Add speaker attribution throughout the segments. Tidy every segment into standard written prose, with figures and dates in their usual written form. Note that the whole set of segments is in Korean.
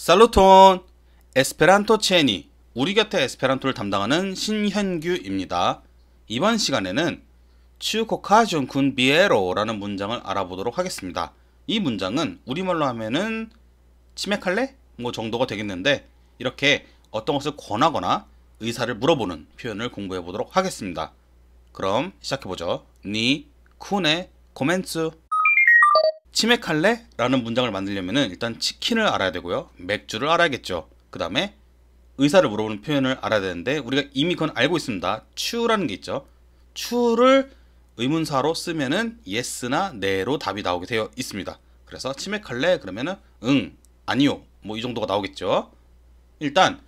Speaker 1: 살루톤! 에스페란토 체니, 우리 곁에 에스페란토를 담당하는 신현규입니다. 이번 시간에는 추코카존 군 비에로라는 문장을 알아보도록 하겠습니다. 이 문장은 우리말로 하면은 치맥할래? 뭐 정도가 되겠는데, 이렇게 어떤 것을 권하거나 의사를 물어보는 표현을 공부해 보도록 하겠습니다. 그럼 시작해보죠. 니 쿤의 코멘츠. 치맥할래? 라는 문장을 만들려면 일단 치킨을 알아야 되고요, 맥주를 알아야겠죠. 그 다음에 의사를 물어보는 표현을 알아야 되는데, 우리가 이미 그건 알고 있습니다. 추라는 게 있죠. 추를 의문사로 쓰면은 yes나 네로 답이 나오게 되어 있습니다. 그래서 치맥할래? 그러면은 응, 아니요, 뭐 이 정도가 나오겠죠. 일단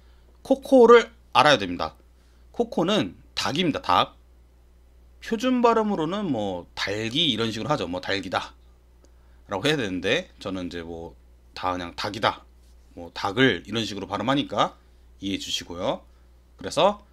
Speaker 1: 코코를 알아야 됩니다. 코코는 닭입니다. 닭. 표준 발음으로는 뭐 달기 이런 식으로 하죠. 뭐 달기다 라고 해야 되는데, 저는 이제 뭐 다 그냥 닭이다, 뭐 닭을 이런 식으로 발음하니까 이해해 주시고요. 그래서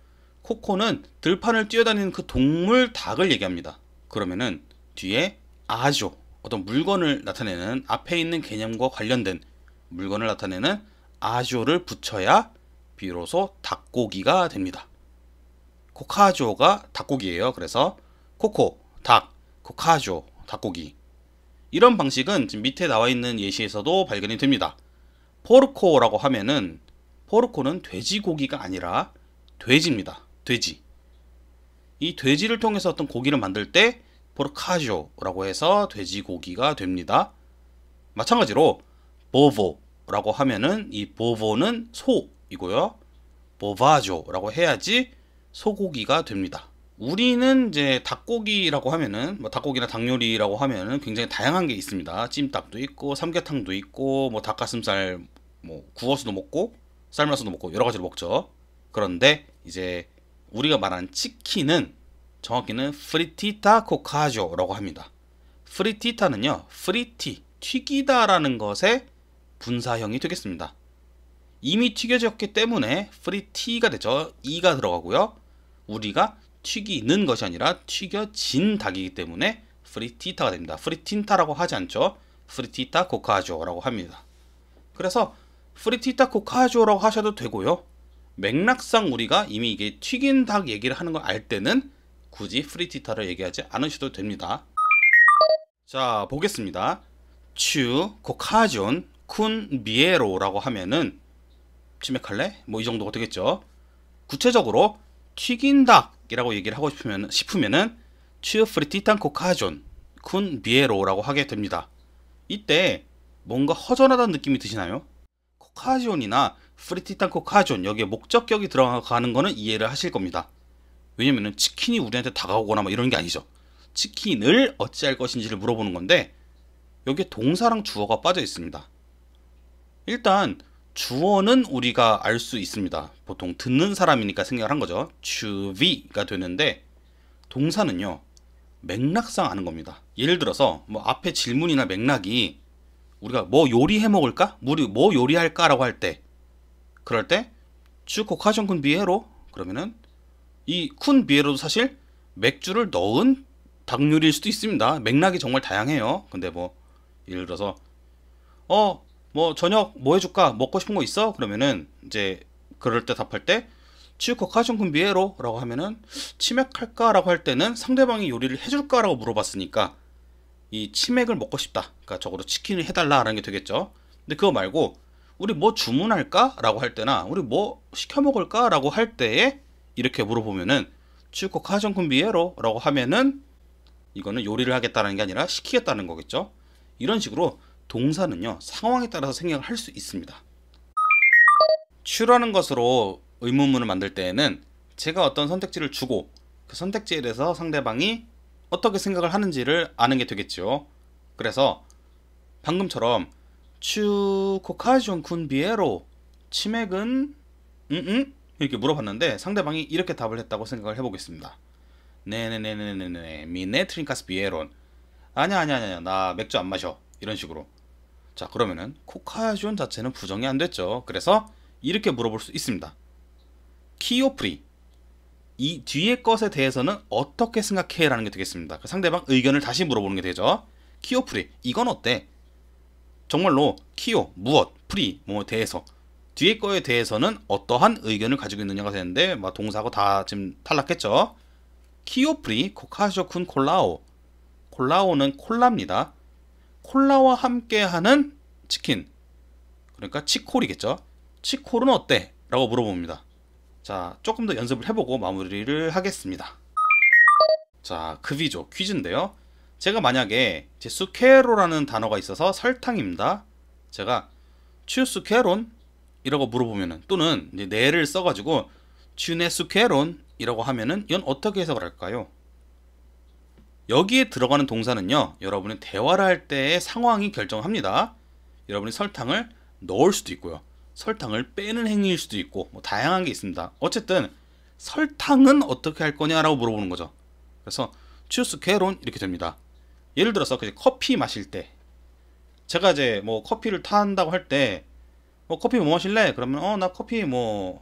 Speaker 1: 코코는 들판을 뛰어다니는 그 동물 닭을 얘기합니다. 그러면은 뒤에 아조, 어떤 물건을 나타내는, 앞에 있는 개념과 관련된 물건을 나타내는 아조를 붙여야 비로소 닭고기가 됩니다. 코카조가 닭고기예요. 그래서 코코, 닭, 코카조, 닭고기. 이런 방식은 지금 밑에 나와 있는 예시에서도 발견이 됩니다. 포르코라고 하면은, 포르코는 돼지고기가 아니라 돼지입니다. 돼지. 이 돼지를 통해서 어떤 고기를 만들 때 포르카조라고 해서 돼지고기가 됩니다. 마찬가지로 보보라고 하면은 이 보보는 소이고요, 보바조라고 해야지 소고기가 됩니다. 우리는 이제 닭고기라고 하면은, 뭐 닭고기나 닭요리라고 하면은 굉장히 다양한 게 있습니다. 찜닭도 있고 삼계탕도 있고 뭐 닭가슴살 뭐 구워서도 먹고 삶아서도 먹고 여러 가지로 먹죠. 그런데 이제 우리가 말하는 치킨은 정확히는 프리티타 코카조라고 합니다. 프리티타는요, 프리티, 튀기다라는 것의 분사형이 되겠습니다. 이미 튀겨졌기 때문에 프리티가 되죠. 이가 들어가고요. 우리가 튀기는 것이 아니라 튀겨진 닭이기 때문에 프리티타가 됩니다. 프리틴타라고 하지 않죠. 프리티타 코카조라고 합니다. 그래서 프리티타 코카조라고 하셔도 되고요, 맥락상 우리가 이미 이게 튀긴 닭 얘기를 하는 걸 알 때는 굳이 프리티타를 얘기하지 않으셔도 됩니다. 자, 보겠습니다. 추 코카존 쿤 비에로라고 하면은 치맥할래? 뭐 이 정도가 되겠죠. 구체적으로 튀긴 닭이라고 얘기를 하고 싶으면은 추 프리티탄 코카존 쿤 비에로라고 하게 됩니다. 이때 뭔가 허전하다는 느낌이 드시나요? 코카존이나 프리티탄 코카존, 여기에 목적격이 들어가는 거는 이해를 하실 겁니다. 왜냐면은 치킨이 우리한테 다가오거나 뭐 이런 게 아니죠. 치킨을 어찌할 것인지를 물어보는 건데, 여기에 동사랑 주어가 빠져 있습니다. 일단 주어는 우리가 알 수 있습니다. 보통 듣는 사람이니까 생각을 한 거죠. 추비가 되는데, 동사는요, 맥락상 아는 겁니다. 예를 들어서 뭐 앞에 질문이나 맥락이 우리가 뭐 요리해 먹을까? 우리 뭐 요리할까? 라고 할 때, 그럴 때 추코카존 쿤 비에로 그러면은 이 쿤 비에로도 사실 맥주를 넣은 닭 요리일 수도 있습니다. 맥락이 정말 다양해요. 근데 뭐 예를 들어서 뭐 저녁 뭐 해줄까? 먹고 싶은 거 있어? 그러면은 이제 그럴 때 답할 때 추코카존 쿤 비에로 라고 하면은 치맥할까? 라고 할 때는 상대방이 요리를 해줄까? 라고 물어봤으니까 이 치맥을 먹고 싶다, 그러니까 적어도 치킨을 해달라 라는 게 되겠죠. 근데 그거 말고 우리 뭐 주문할까? 라고 할 때나 우리 뭐 시켜 먹을까? 라고 할 때에 이렇게 물어보면은 추코카존 쿤 비에로 라고 하면은 이거는 요리를 하겠다는 게 아니라 시키겠다는 거겠죠. 이런 식으로 동사는요, 상황에 따라서 생각을 할 수 있습니다. 추라는 것으로 의문문을 만들 때에는 제가 어떤 선택지를 주고 그 선택지에 대해서 상대방이 어떻게 생각을 하는지를 아는 게 되겠죠. 그래서 방금처럼 추 코카존 쿤 비에로 치맥은 이렇게 물어봤는데, 상대방이 이렇게 답을 했다고 생각을 해보겠습니다. 네네네네네네 미네 트린카스 비에론. 아니야 나 맥주 안 마셔, 이런 식으로. 자, 그러면은 코카존 자체는 부정이 안 됐죠. 그래서 이렇게 물어볼 수 있습니다. 키오프리, 이 뒤에 것에 대해서는 어떻게 생각해? 라는 게 되겠습니다. 상대방 의견을 다시 물어보는 게 되죠. 키오프리, 이건 어때? 정말로 키오, 무엇, 프리 뭐 대해서 뒤에 거에 대해서는 어떠한 의견을 가지고 있느냐가 되는데 뭐 동사하고 다 지금 탈락했죠. 키오프리 코카쇼쿤 콜라오. 콜라오는 콜라입니다. 콜라와 함께하는 치킨, 그러니까 치콜이겠죠. 치콜은 어때? 라고 물어봅니다. 자, 조금 더 연습을 해보고 마무리를 하겠습니다. 자, 그비조 퀴즈인데요. 제가 만약에 제 수케로라는 단어가 있어서 설탕입니다. 제가 추수케론 이라고 물어보면은, 또는 이제 네를 써가지고 추네수케론 이라고 하면은 이건 어떻게 해석을 할까요? 여기에 들어가는 동사는요, 여러분이 대화를 할 때의 상황이 결정합니다. 여러분이 설탕을 넣을 수도 있고요, 설탕을 빼는 행위일 수도 있고, 뭐 다양한 게 있습니다. 어쨌든 설탕은 어떻게 할 거냐라고 물어보는 거죠. 그래서 추스케론 이렇게 됩니다. 예를 들어서 커피 마실 때, 제가 이제 뭐 커피를 타한다고 할 때, 뭐 커피 뭐 마실래? 그러면 나 커피 뭐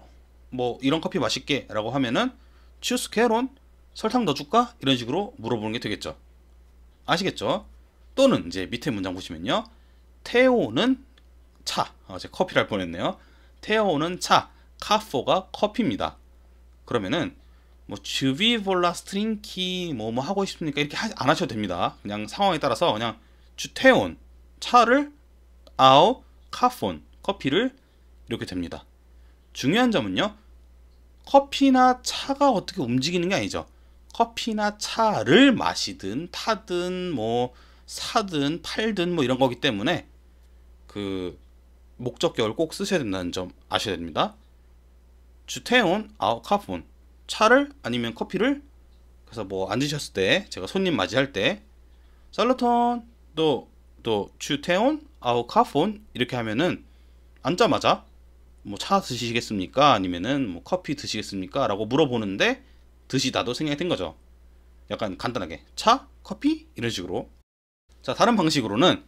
Speaker 1: 이런 커피 마실게 라고 하면은 추스케론, 설탕 넣어줄까? 이런 식으로 물어보는 게 되겠죠. 아시겠죠? 또는 이제 밑에 문장 보시면요, 테오는 차. 제가 커피를 할 뻔했네요. 테오는 차, 카포가 커피입니다. 그러면은 뭐 주비 볼라스트링키 뭐 하고 싶습니까? 이렇게 안 하셔도 됩니다. 그냥 상황에 따라서 그냥 주테온 차를, 아오 카폰 커피를, 이렇게 됩니다. 중요한 점은요, 커피나 차가 어떻게 움직이는 게 아니죠. 커피나 차를 마시든 타든 뭐 사든 팔든 뭐 이런 거기 때문에 그 목적격을 꼭 쓰셔야 된다는 점 아셔야 됩니다. 주테온 아우 카폰, 차를 아니면 커피를. 그래서 뭐 앉으셨을 때, 제가 손님 맞이할 때 살로톤 또 주테온 아우 카폰 이렇게 하면은 앉자마자 뭐 차 드시겠습니까? 아니면은 뭐 커피 드시겠습니까? 라고 물어보는데 드시다도 생각이 든 거죠. 약간 간단하게 차, 커피 이런 식으로. 자, 다른 방식으로는,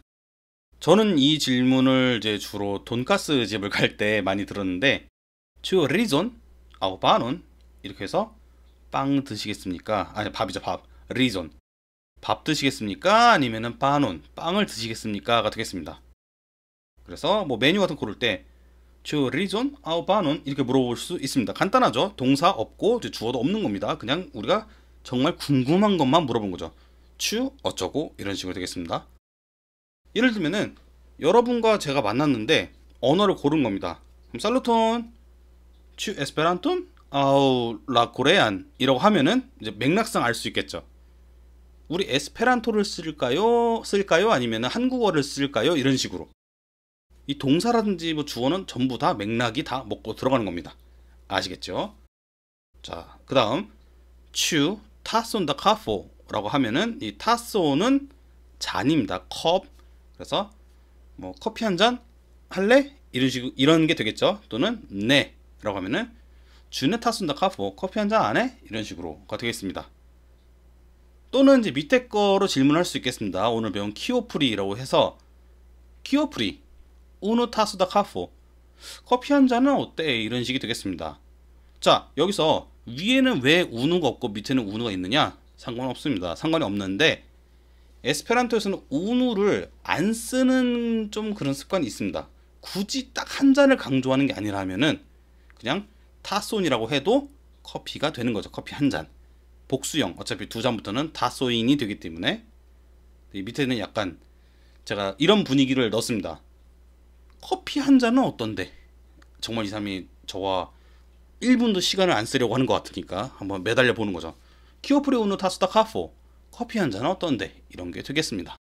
Speaker 1: 저는 이 질문을 이제 주로 돈가스 집을 갈 때 많이 들었는데, 주 리존 아우 바논 이렇게 해서 빵 드시겠습니까? 아니, 밥이죠, 밥. 리존 밥 드시겠습니까? 아니면은 바논 빵을 드시겠습니까?가 되겠습니다. 그래서 뭐 메뉴 같은 거 고를 때 주 리존 아우 바논 이렇게 물어볼 수 있습니다. 간단하죠. 동사 없고 주어도 없는 겁니다. 그냥 우리가 정말 궁금한 것만 물어본 거죠. 추 어쩌고 이런 식으로 되겠습니다. 예를 들면은 여러분과 제가 만났는데 언어를 고른 겁니다. 그럼 살루톤 추 에스페란톤 아우 라 코레안 이라고 하면은 이제 맥락상 알 수 있겠죠. 우리 에스페란토를 쓸까요? 아니면 한국어를 쓸까요? 이런 식으로. 이 동사라든지 뭐 주어는 전부 다 맥락이 다 먹고 들어가는 겁니다. 아시겠죠? 자, 그 다음 추 타손다 카포 라고 하면은 이 타소는 잔입니다. 컵. 그래서 뭐 커피 한 잔 할래? 이런 식으로, 이런 게 되겠죠. 또는 네 라고 하면은 주네 타손다 카포 커피 한 잔 안 해? 이런 식으로가 되겠습니다. 또는 이제 밑에 거로 질문할 수 있겠습니다. 오늘 배운 키오프리라고 해서 키오프리 우누 타수다 카포 커피 한 잔은 어때? 이런 식이 되겠습니다. 자, 여기서 위에는 왜 우누가 없고 밑에는 우누가 있느냐? 상관없습니다. 상관이 없는데 에스페란토에서는 우누를 안 쓰는 좀 그런 습관이 있습니다. 굳이 딱 한 잔을 강조하는 게 아니라면은 그냥 타손이라고 해도 커피가 되는 거죠. 커피 한 잔. 복수형, 어차피 두 잔부터는 다소인이 되기 때문에. 이 밑에는 약간 제가 이런 분위기를 넣습니다. 커피 한 잔은 어떤데? 정말 이 사람이 저와 1분도 시간을 안 쓰려고 하는 것 같으니까 한번 매달려 보는 거죠. 키오프리 우누 타스다 카포 커피 한 잔은 어떤데? 이런 게 되겠습니다.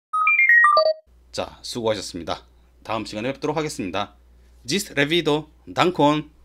Speaker 1: 자, 수고하셨습니다. 다음 시간에 뵙도록 하겠습니다. 지스 레비도 단콘.